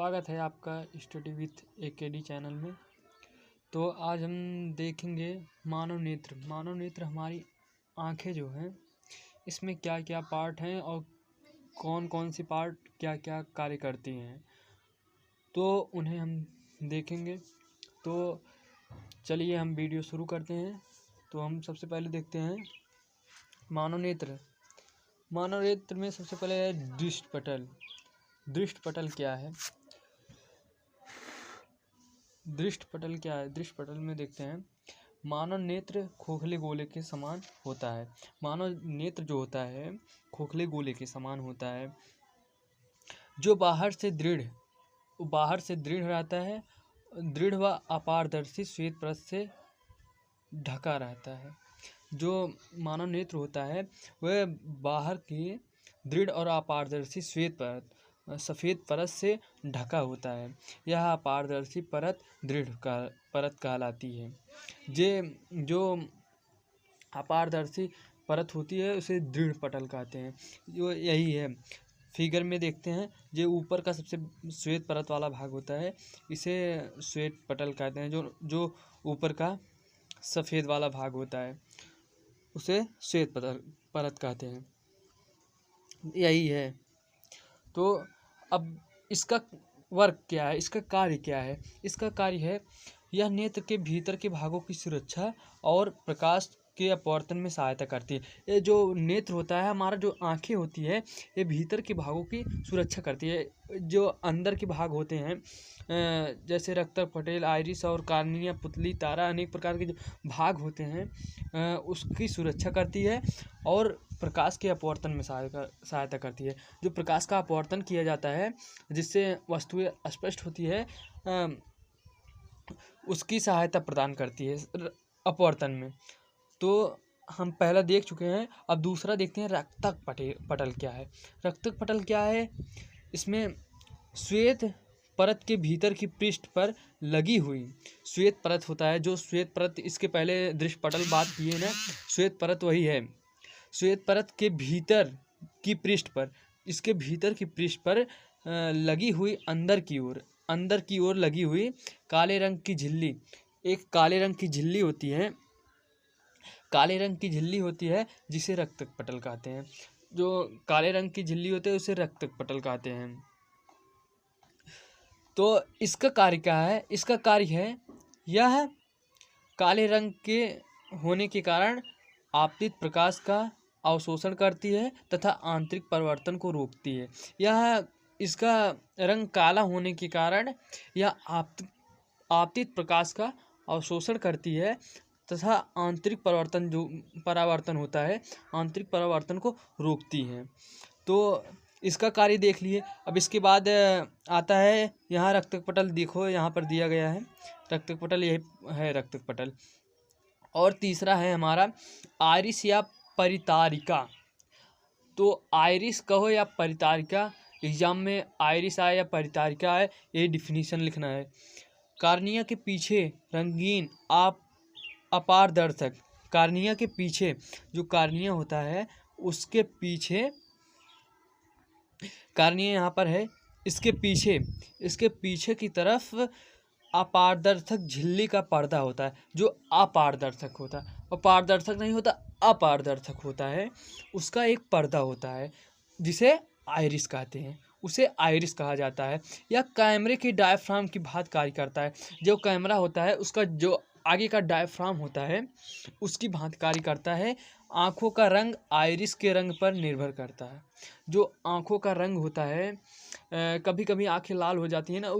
स्वागत है आपका स्टडी विथ एकेडी चैनल में। तो आज हम देखेंगे मानव नेत्र। मानव नेत्र हमारी आँखें जो हैं, इसमें क्या क्या पार्ट हैं और कौन कौन सी पार्ट क्या क्या कार्य करती हैं, तो उन्हें हम देखेंगे। तो चलिए हम वीडियो शुरू करते हैं। तो हम सबसे पहले देखते हैं मानव नेत्र। मानव नेत्र में सबसे पहले है दृष्टि पटल। दृष्टि पटल क्या है? दृष्टि पटल क्या है? दृष्टि पटल में देखते हैं, मानव नेत्र खोखले गोले के समान होता है। मानव नेत्र जो होता है खोखले गोले के समान होता है, जो बाहर से दृढ़ रहता है, दृढ़ व अपारदर्शी श्वेत परत से ढका रहता है। जो मानव नेत्र होता है वह बाहर की दृढ़ और अपारदर्शी सफ़ेद परत से ढका होता है। यह अपारदर्शी परत परत कहलाती है। जो अपारदर्शी परत होती है उसे दृढ़ पटल कहते हैं। जो यही है, फिगर में देखते हैं, जो ऊपर का सबसे श्वेत परत वाला भाग होता है इसे श्वेत पटल कहते हैं। जो ऊपर का सफ़ेद वाला भाग होता है उसे श्वेत परत कहते हैं। यही है। तो अब इसका वर्क क्या है, इसका कार्य क्या है? इसका कार्य है, यह नेत्र के भीतर के भागों की सुरक्षा और प्रकाश के अपवर्तन में सहायता करती है। ये जो नेत्र होता है, हमारा जो आँखें होती है, ये भीतर के भागों की सुरक्षा करती है। जो अंदर के भाग होते हैं जैसे रक्तक पटेल, आइरिस और कार्निया, पुतली, तारा, अनेक प्रकार के जो भाग होते हैं उसकी सुरक्षा करती है और प्रकाश के अपवर्तन में सहायता करती है। जो प्रकाश का अपवर्तन किया जाता है जिससे वस्तुएं स्पष्ट होती है, उसकी सहायता प्रदान करती है अपवर्तन में। तो हम पहला देख चुके हैं। अब दूसरा देखते हैं रक्तक पटल क्या है। रक्तक पटल क्या है? इसमें श्वेत परत के भीतर की पृष्ठ पर लगी हुई श्वेत परत होता है। जो श्वेत परत, इसके पहले दृश्य पटल बात किए ना, श्वेत परत वही है। श्वेत परत के भीतर की पृष्ठ पर, इसके भीतर की पृष्ठ पर लगी हुई अंदर की ओर लगी हुई काले रंग की झिल्ली, एक काले रंग की झिल्ली होती है, काले रंग की झिल्ली होती है जिसे रक्तक पटल कहते हैं। जो काले रंग की झिल्ली होते है उसे रक्तक पटल कहते हैं। तो इसका कार्य क्या है? इसका कार्य है, यह काले रंग के होने के कारण आपतित प्रकाश का अवशोषण करती है तथा आंतरिक परिवर्तन को रोकती है। इसका रंग काला होने के कारण यह आपतित प्रकाश का अवशोषण करती है तथा आंतरिक परावर्तन होता है, आंतरिक परावर्तन को रोकती है। तो इसका कार्य देख लिए। अब इसके बाद आता है यहाँ रक्तक पटल। देखो यहाँ पर दिया गया है रक्तक पटल, यही है रक्तक पटल। और तीसरा है हमारा आइरिस या परितारिका। तो आइरिस कहो या परितारिका, एग्जाम में आइरिस आए या परितारिका आए, ये डिफिनीशन लिखना है। कार्निया के पीछे रंगीन अपारदर्शक, कार्निया के पीछे जो कार्निया होता है उसके पीछे, कार्निया यहाँ पर है, इसके पीछे की तरफ अपारदर्शक झिल्ली का पर्दा होता है, जो अपारदर्शक होता है। अपारदर्शक नहीं होता, अपारदर्शक होता है। उसका एक पर्दा होता है जिसे आइरिस कहते हैं, उसे आइरिस कहा जाता है। यह कैमरे के डायफ्राम की भांति कार्य करता है। जो कैमरा होता है उसका जो आगे का डायफ्राम होता है उसकी भांति कार्य करता है। आँखों का रंग आइरिस के रंग पर निर्भर करता है। जो आँखों का रंग होता है, कभी कभी आँखें लाल हो जाती हैं ना,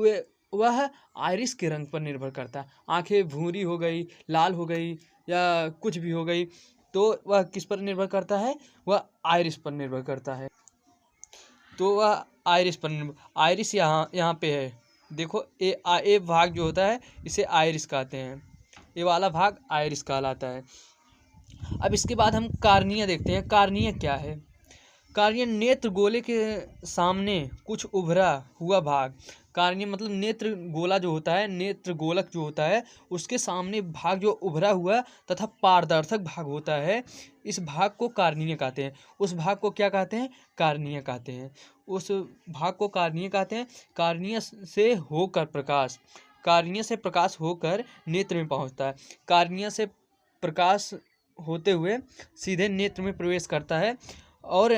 वह आइरिस के रंग पर निर्भर करता है। आँखें भूरी हो गई, लाल हो गई या कुछ भी हो गई, तो वह किस पर निर्भर करता है? वह आइरिस पर निर्भर करता है। तो वह आइरिस पर आइरिस यहाँ पे है। देखो ए भाग जो होता है इसे आइरिस कहते हैं, ये वाला भाग आइरिस कहलाता है। अब इसके बाद हम कार्निया देखते हैं। कार्निया क्या है? कार्निया नेत्र गोले के सामने कुछ उभरा हुआ भाग, कार्निया मतलब नेत्र गोला जो होता है, नेत्र गोलक जो होता है, उसके सामने भाग जो उभरा हुआ तथा पारदर्शक भाग होता है, इस भाग को कार्निया कहते हैं। उस भाग को क्या कहते हैं? कार्निया कहते हैं। उस भाग को कार्निया कहते हैं। कार्निया से होकर प्रकाश, कार्निया से प्रकाश होकर नेत्र में पहुंचता है। कार्निया से प्रकाश होते हुए सीधे नेत्र में प्रवेश करता है और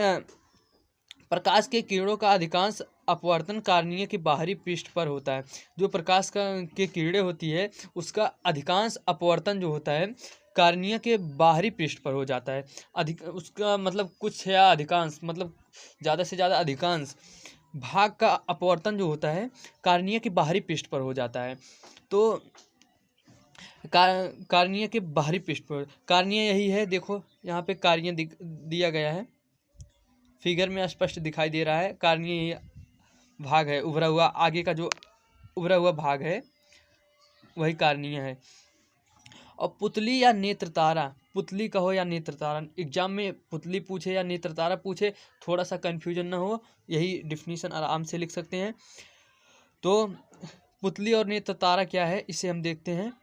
प्रकाश के किरणों का अधिकांश अपवर्तन कार्निया के बाहरी पृष्ठ पर होता है। जो प्रकाश के किरणें होती है, उसका अधिकांश अपवर्तन जो होता है कार्निया के बाहरी पृष्ठ पर हो जाता है। उसका मतलब कुछ या अधिकांश मतलब ज़्यादा से ज़्यादा अधिकांश भाग का अपवर्तन जो होता है कार्निया के बाहरी पृष्ठ पर हो जाता है। तो कार्निया के बाहरी पृष्ठ पर कार्निया यही है, देखो यहाँ पे कार्निया दिया गया है, फिगर में स्पष्ट दिखाई दे रहा है। कार्निया ये भाग है, उभरा हुआ आगे का जो उभरा हुआ भाग है वही कार्निया है। और पुतली या नेत्र तारा, पुतली कहो या नेत्र तारा, एग्जाम में पुतली पूछे या नेत्र तारा पूछे, थोड़ा सा कन्फ्यूजन ना हो, यही डिफिनीशन आराम से लिख सकते हैं। तो पुतली और नेत्र तारा क्या है इसे हम देखते हैं।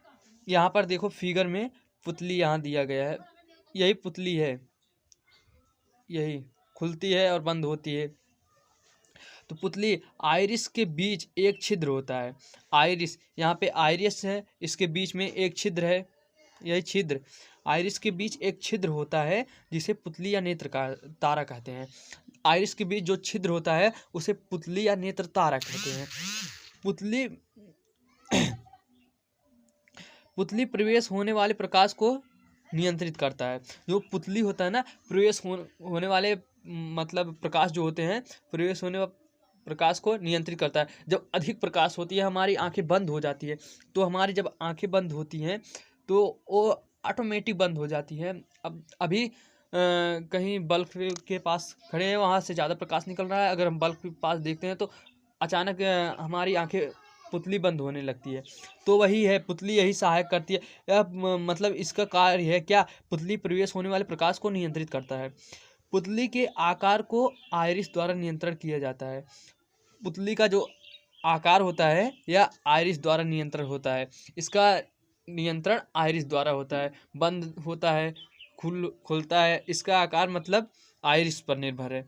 यहाँ पर देखो फिगर में पुतली यहाँ दिया गया है, यही पुतली है, यही खुलती है और बंद होती है। तो पुतली आइरिस के बीच एक छिद्र होता है। आइरिस, यहाँ पे आइरिस है, इसके बीच में एक छिद्र है, यही छिद्र, आइरिस के बीच एक छिद्र होता है जिसे पुतली या नेत्र का तारा कहते हैं। आइरिस के बीच जो छिद्र होता है उसे पुतली या नेत्र तारा कहते हैं। पुतली पुतली प्रवेश होने वाले प्रकाश को नियंत्रित करता है। जो पुतली होता है ना, प्रवेश होने वाले मतलब प्रकाश जो होते हैं, प्रवेश होने वाले प्रकाश को नियंत्रित करता है। जब अधिक प्रकाश होती है, हमारी आंखें बंद हो जाती है, तो हमारी जब आंखें बंद होती हैं तो वो ऑटोमेटिक बंद हो जाती है। अब अभी कहीं बल्ब के पास खड़े हैं, वहाँ से ज़्यादा प्रकाश निकल रहा है, अगर हम बल्ब के पास देखते हैं तो अचानक हमारी आंखें पुतली बंद होने लगती है। तो वही है, पुतली यही सहायक करती है। यह मतलब इसका कार्य है क्या? पुतली प्रवेश होने वाले प्रकाश को नियंत्रित करता है। पुतली के आकार को आइरिस द्वारा नियंत्रण किया जाता है। पुतली का जो आकार होता है यह आइरिस द्वारा नियंत्रण होता है। इसका नियंत्रण आइरिस द्वारा होता है। बंद होता है, खुलता है, इसका आकार मतलब आइरिस पर निर्भर है।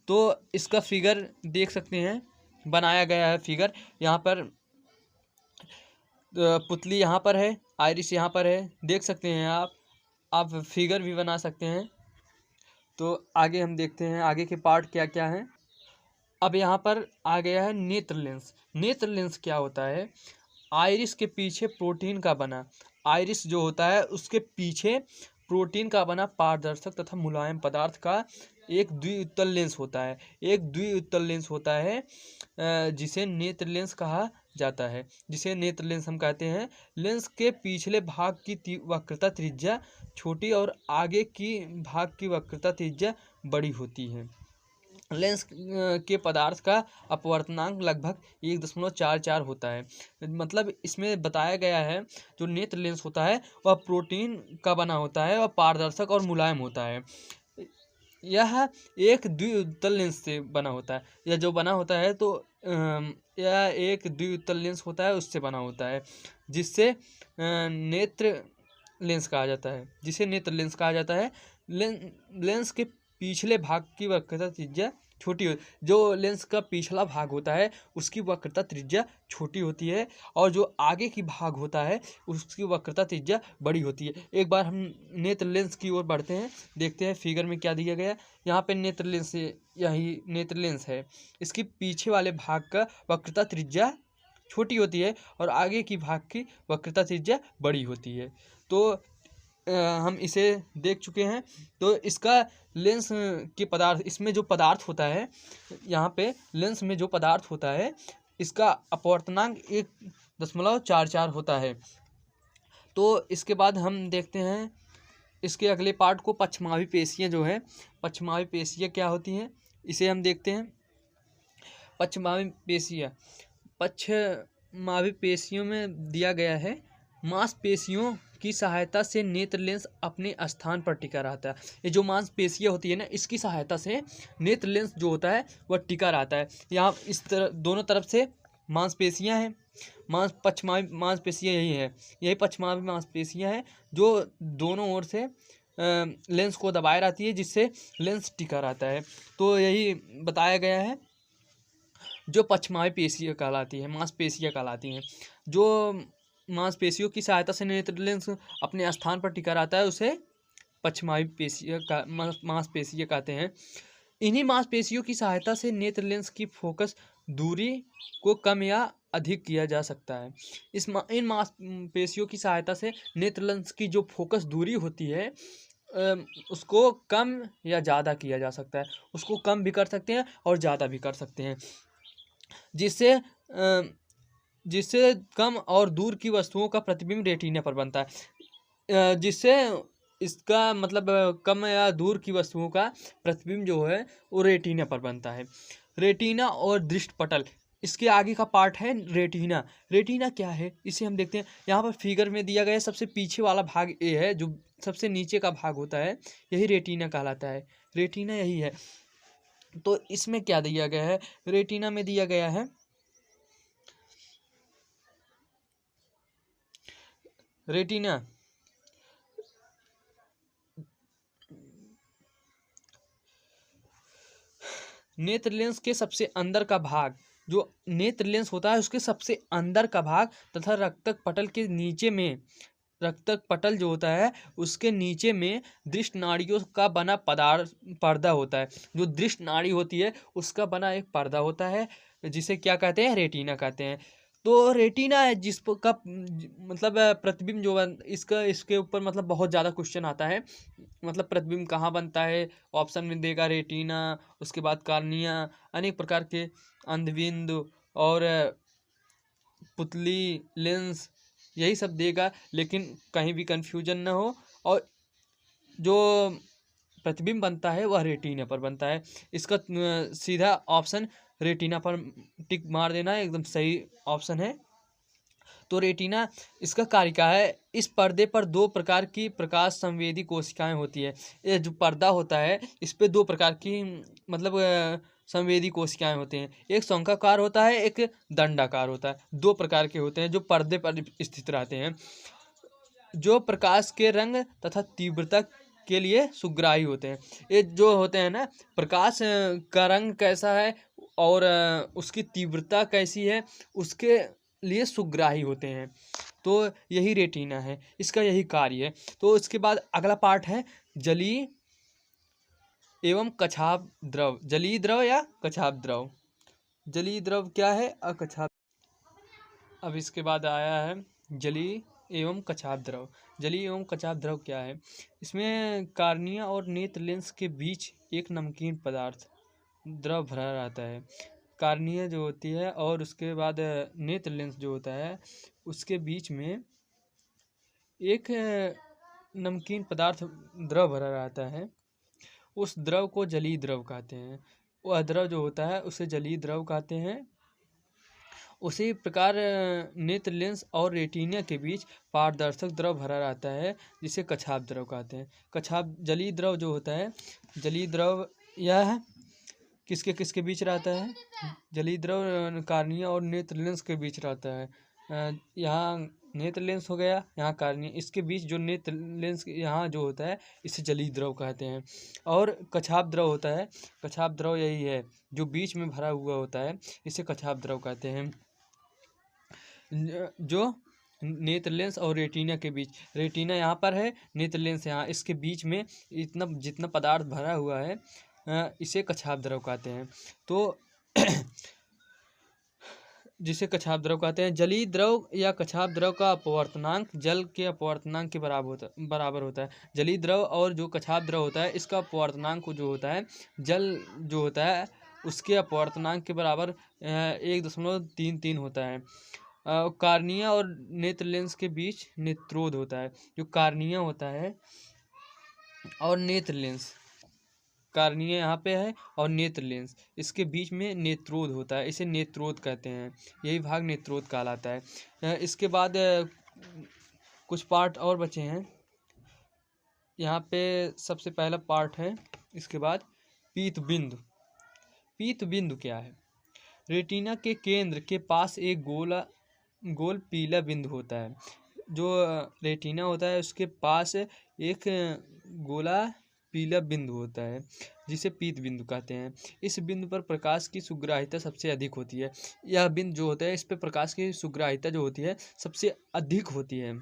तो इसका फिगर देख सकते हैं, बनाया गया है फिगर। यहाँ पर पुतली यहाँ पर है, आइरिस यहाँ पर है, देख सकते हैं आप फिगर भी बना सकते हैं। तो आगे हम देखते हैं आगे के पार्ट क्या क्या हैं। अब यहाँ पर आ गया है नेत्र लेंस। नेत्र लेंस क्या होता है? आइरिस के पीछे प्रोटीन का बना, आइरिस जो होता है उसके पीछे प्रोटीन का बना पारदर्शक तथा मुलायम पदार्थ का एक द्विउत्तल लेंस होता है। एक द्विउत्तल लेंस होता है जिसे नेत्र लेंस कहा जाता है, जिसे नेत्र लेंस हम कहते हैं। लेंस के पिछले भाग की वक्रता त्रिज्या छोटी और आगे की भाग की वक्रता त्रिज्या बड़ी होती है। लेंस के पदार्थ का अपवर्तनांक लगभग 1.44 होता है। मतलब इसमें बताया गया है जो नेत्र लेंस होता है वह प्रोटीन का बना होता है और पारदर्शक और मुलायम होता है। यह एक द्विउत्तल लेंस से बना होता है। यह जो बना होता है तो यह एक द्विउत्तल लेंस होता है, उससे बना होता है, जिससे नेत्र लेंस कहा जाता है, जिसे नेत्र लेंस कहा जाता है। लेंस के पिछले भाग की वक्रता त्रिज्या छोटी हो, जो लेंस का पिछला भाग होता है उसकी वक्रता त्रिज्या छोटी होती है और जो आगे की भाग होता है उसकी वक्रता त्रिज्या बड़ी होती है। एक बार हम नेत्र लेंस की ओर बढ़ते हैं, देखते हैं फिगर में क्या दिया गया है। यहाँ पे नेत्र लेंस, यही नेत्र लेंस है, इसकी पीछे वाले भाग का वक्रता त्रिज्या छोटी होती है और आगे की भाग की वक्रता त्रिज्या बड़ी होती है। तो हम इसे देख चुके हैं। तो इसका लेंस के पदार्थ, इसमें जो पदार्थ होता है, यहाँ पे लेंस में जो पदार्थ होता है इसका अपवर्तनांक 1.44 होता है। तो इसके बाद हम देखते हैं इसके अगले पार्ट को, पश्चमावी पेशियाँ जो है, पश्चमावी पेशियाँ क्या होती हैं इसे हम देखते हैं। पश्चमावी पेशियों में दिया गया है, मांसपेशियों की सहायता से नेत्र लेंस अपने स्थान पर टिका रहता है। ये जो मांसपेशियाँ होती है ना, इसकी सहायता से नेत्र लेंस जो होता है वह टिका रहता है। यहाँ इस तरह दोनों तरफ से मांसपेशियां हैं, पश्चमावी मांसपेशियां यही पश्चमावी मांसपेशियां हैं जो दोनों ओर से लेंस को दबाए रहती है, जिससे लेंस टिका रहता है। तो यही बताया गया है जो पश्चमावी पेशियां कहलाती है, मांसपेशियां कहलाती हैं। जो मांसपेशियों की सहायता से नेत्र लेंस अपने स्थान पर टिका रहता है उसे पश्चमावी पेशियां का मांसपेशियां कहते हैं। इन्हीं मांसपेशियों की सहायता से नेत्र लेंस की फोकस दूरी को कम या अधिक किया जा सकता है। इन मांसपेशियों की सहायता से नेत्र लेंस की जो फोकस दूरी होती है उसको कम या ज़्यादा किया जा सकता है। उसको कम भी कर सकते हैं और ज़्यादा भी कर सकते हैं, जिससे जिससे कम और दूर की वस्तुओं का प्रतिबिंब रेटिना पर बनता है। जिससे इसका मतलब कम या दूर की वस्तुओं का प्रतिबिंब जो है वो रेटिना पर बनता है। रेटिना और दृष्टि पटल, इसके आगे का पार्ट है रेटिना। रेटिना क्या है इसे हम देखते हैं। यहाँ पर फिगर में दिया गया है, सबसे पीछे वाला भाग ए है, जो सबसे नीचे का भाग होता है यही रेटिना कहलाता है। रेटिना यही है। तो इसमें क्या दिया गया है, रेटिना में दिया गया है रेटिना नेत्र लेंस के सबसे अंदर का भाग, जो नेत्र लेंस होता है उसके सबसे अंदर का भाग तथा रक्तक पटल के नीचे में, रक्तक पटल जो होता है उसके नीचे में दृष्टि नाड़ियों का बना पर्दा होता है। जो दृष्टि नाड़ी होती है उसका बना एक पर्दा होता है, जिसे क्या कहते हैं, रेटिना कहते हैं। तो रेटिना है जिस का मतलब प्रतिबिंब जो इसका इसके ऊपर मतलब बहुत ज़्यादा क्वेश्चन आता है। मतलब प्रतिबिंब कहाँ बनता है, ऑप्शन में देगा रेटिना, उसके बाद कार्निया, अनेक प्रकार के अंधबिंदु और पुतली, लेंस, यही सब देगा, लेकिन कहीं भी कंफ्यूजन ना हो। और जो प्रतिबिंब बनता है वह रेटिना पर बनता है। इसका सीधा ऑप्शन रेटिना पर टिक मार देना है, एकदम सही ऑप्शन है। तो रेटिना इसका कार्य क्या है, इस पर्दे पर दो प्रकार की प्रकाश संवेदी कोशिकाएं होती है। ये जो पर्दा होता है इस पे दो प्रकार की मतलब संवेदी कोशिकाएं होती हैं। एक शंक्वाकार होता है, एक दंडाकार होता है। दो प्रकार के होते हैं जो पर्दे पर स्थित रहते हैं, जो प्रकाश के रंग तथा तीव्रता के लिए सुग्राही होते हैं। ये जो होते हैं ना, प्रकाश का रंग कैसा है और उसकी तीव्रता कैसी है उसके लिए सुग्राही होते हैं। तो यही रेटिना है, इसका यही कार्य है। तो इसके बाद अगला पार्ट है जलीय एवं कछाप द्रव। जलीय द्रव या कछाप द्रव। जलीय द्रव क्या है और कछाप। अब इसके बाद आया है जलीय एवं कछाप द्रव। जलीय एवं कछाप द्रव क्या है, इसमें कार्निया और नेत्र लेंस के बीच एक नमकीन पदार्थ द्रव भरा रहता है। कार्निया जो होती है और उसके बाद नेत्र लेंस जो होता है उसके बीच में एक नमकीन पदार्थ द्रव भरा रहता है। उस द्रव को जलीय द्रव कहते हैं। वह द्रव जो होता है उसे जलीय द्रव कहते हैं। उसी प्रकार नेत्र लेंस और रेटिना के बीच पारदर्शक द्रव भरा रहता है, जिसे कछाप द्रव कहते हैं। कछाप जलीय द्रव जो होता है, जलीय द्रव यह किसके किसके बीच रहता है, जलीय द्रव कार्निया और नेत्र लेंस के बीच रहता है। यहाँ नेत्र लेंस हो गया, यहाँ कार्निया, इसके बीच जो नेत्र लेंस यहाँ जो होता है इसे जलीय द्रव कहते हैं। और कछाप द्रव होता है, कछाप द्रव यही है जो बीच में भरा हुआ होता है, इसे कछाप द्रव कहते हैं। जो नेत्र लेंस और रेटिना के बीच, रेटिना यहाँ पर है, नेत्र लेंस यहाँ, इसके बीच में इतना जितना पदार्थ भरा हुआ है इसे कछाप द्रव कहते हैं। तो जिसे कछाप द्रव कहते हैं। जलीय द्रव या कछाप द्रव का अपवर्तनांक जल के अपवर्तनांक के बराबर होता है। जलीय द्रव और जो कछाप द्रव होता है इसका अपवर्तनांक जो होता है जल जो होता है उसके अपवर्तनांक के बराबर 1.33 होता है। कार्निया और नेत्र लेंस के बीच नेत्रोध होता है। जो कार्निया होता है और नेत्र लेंस, कार्निया यहाँ पे है और नेत्र लेंस, इसके बीच में नेत्रोध होता है, इसे नेत्रोध कहते हैं। यही भाग नेत्रोध कहलाता है। इसके बाद कुछ पार्ट और बचे हैं। यहाँ पे सबसे पहला पार्ट है, इसके बाद पीत बिंदु। पीत बिंदु क्या है, रेटिना के केंद्र के पास एक गोल पीला बिंदु होता है। जो रेटिना होता है उसके पास एक गोला पीला बिंदु होता है जिसे पीत बिंदु कहते हैं। इस बिंदु पर प्रकाश की सुग्राह्यता सबसे अधिक होती है। यह बिंदु जो होता है इस पर प्रकाश की सुग्राह्यता जो होती है सबसे अधिक होती है,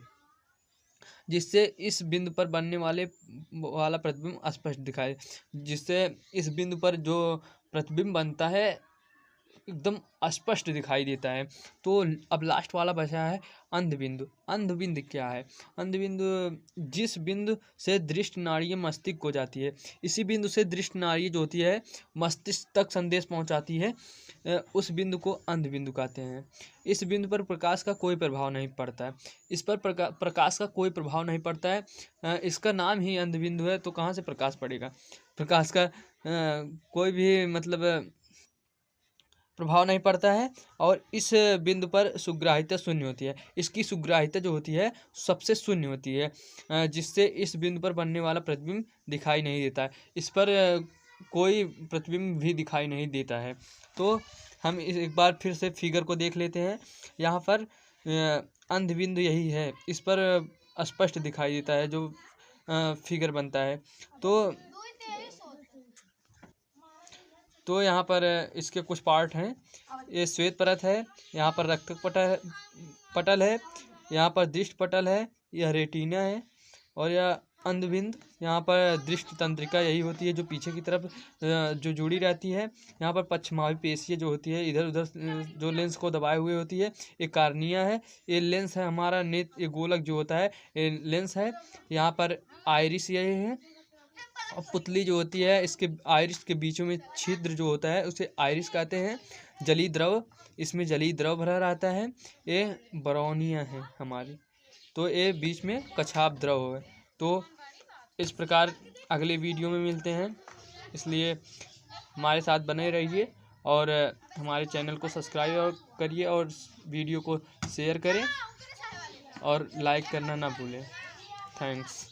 जिससे इस बिंदु पर बनने वाला प्रतिबिंब स्पष्ट दिखाई, जिससे इस बिंदु पर जो प्रतिबिंब बनता है एकदम स्पष्ट दिखाई देता है। तो अब लास्ट वाला बचा है अंधबिंदु। अंधबिंदु क्या है? अंधबिंदु जिस बिंदु से दृष्टि नाड़ी मस्तिष्क को जाती है, इसी बिंदु से दृष्टि नाड़ी जो होती है मस्तिष्क तक संदेश पहुंचाती है, उस बिंदु को अंधबिंदु कहते हैं। इस बिंदु पर प्रकाश का कोई प्रभाव नहीं पड़ता है। इस पर प्रकाश का कोई प्रभाव नहीं पड़ता है। इसका नाम ही अंधबिंदु है, तो कहाँ से प्रकाश पड़ेगा? प्रकाश का कोई भी मतलब प्रभाव नहीं पड़ता है। और इस बिंदु पर सुग्राह्यता शून्य होती है। इसकी सुग्राह्यता जो होती है सबसे शून्य होती है, जिससे इस बिंदु पर बनने वाला प्रतिबिंब दिखाई नहीं देता है। इस पर कोई प्रतिबिंब भी दिखाई नहीं देता है। तो हम एक बार फिर से फिगर को देख लेते हैं। यहाँ पर अंधबिंदु यही है, इस पर स्पष्ट दिखाई देता है जो फिगर बनता है। तो यहाँ पर इसके कुछ पार्ट हैं। ये श्वेत परत है, यहाँ पर रक्त पटल है, यहाँ पर दृष्टि पटल है, यह रेटिना है, और यह अंधबिंद। यहाँ पर दृष्टि तंत्रिका यही होती है जो पीछे की तरफ जो जुड़ी रहती है। यहाँ पर पश्चिमावी पेशियाँ जो होती है इधर उधर जो लेंस को दबाए हुए होती है, ये कार्निया है। ये लेंस है हमारा नेत्र, ये गोलक जो होता है ये लेंस है। यहाँ पर आइरिस यही है, और पुतली जो होती है इसके आइरिस के बीचों में छिद्र जो होता है उसे आइरिस कहते हैं। जलीय द्रव, इसमें जलीय द्रव भरा रहता है। ये ब्राउनिया है हमारी, तो ये बीच में कछाप द्रव है। तो इस प्रकार अगले वीडियो में मिलते हैं, इसलिए हमारे साथ बने रहिए और हमारे चैनल को सब्सक्राइब करिए और वीडियो को शेयर करें और लाइक करना ना भूलें। थैंक्स।